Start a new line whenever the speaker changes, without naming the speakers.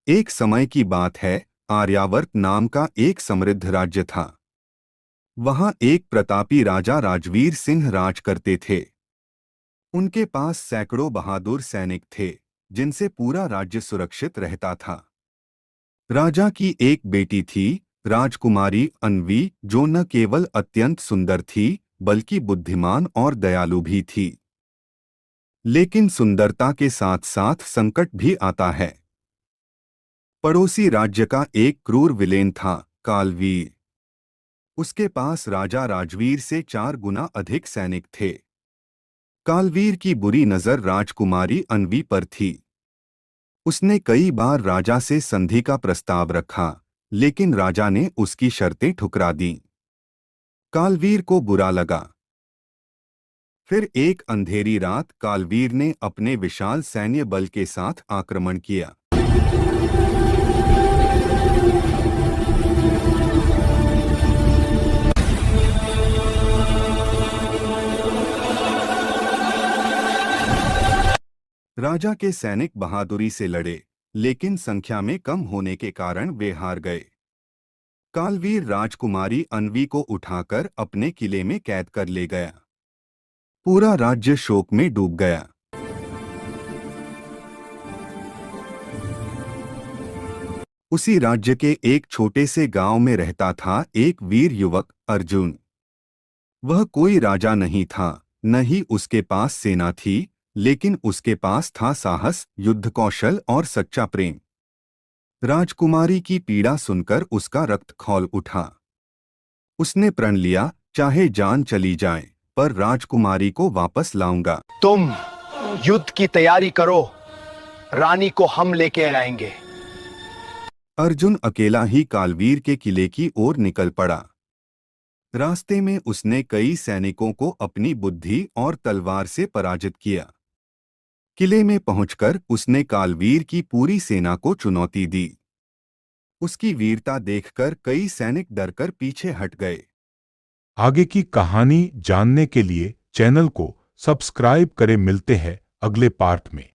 एक समय की बात है, आर्यावर्त नाम का एक समृद्ध राज्य था। वहां एक प्रतापी राजा राजवीर सिंह राज करते थे। उनके पास सैकड़ों बहादुर सैनिक थे, जिनसे पूरा राज्य सुरक्षित रहता था। राजा की एक बेटी थी, राजकुमारी अन्वी, जो न केवल अत्यंत सुंदर थी, बल्कि बुद्धिमान और दयालु भी थी। लेकिन सुंदरता के साथ साथ संकट भी आता है। पड़ोसी राज्य का एक क्रूर विलेन था, कालवीर। उसके पास राजा राजवीर से 4 गुना अधिक सैनिक थे। कालवीर की बुरी नजर राजकुमारी अन्वी पर थी। उसने कई बार राजा से संधि का प्रस्ताव रखा, लेकिन राजा ने उसकी शर्तें ठुकरा दीं। कालवीर को बुरा लगा। फिर एक अंधेरी रात कालवीर ने अपने विशाल सैन्य बल के साथ आक्रमण किया। राजा के सैनिक बहादुरी से लड़े, लेकिन संख्या में कम होने के कारण वे हार गए। कालवीर राजकुमारी अन्वी को उठाकर अपने किले में कैद कर ले गया। पूरा राज्य शोक में डूब गया। उसी राज्य के एक छोटे से गांव में रहता था एक वीर युवक, अर्जुन। वह कोई राजा नहीं था, न ही उसके पास सेना थी, लेकिन उसके पास था साहस, युद्ध कौशल और सच्चा प्रेम। राजकुमारी की पीड़ा सुनकर उसका रक्त खौल उठा। उसने प्रण लिया, चाहे जान चली जाए, पर राजकुमारी को वापस लाऊंगा।
तुम युद्ध की तैयारी करो, रानी को हम लेके आएंगे।
अर्जुन अकेला ही कालवीर के किले की ओर निकल पड़ा। रास्ते में उसने कई सैनिकों को अपनी बुद्धि और तलवार से पराजित किया। किले में पहुंचकर उसने कालवीर की पूरी सेना को चुनौती दी। उसकी वीरता देखकर कई सैनिक डरकर पीछे हट गए।
आगे की कहानी जानने के लिए चैनल को सब्सक्राइब करें। मिलते हैं अगले पार्ट में।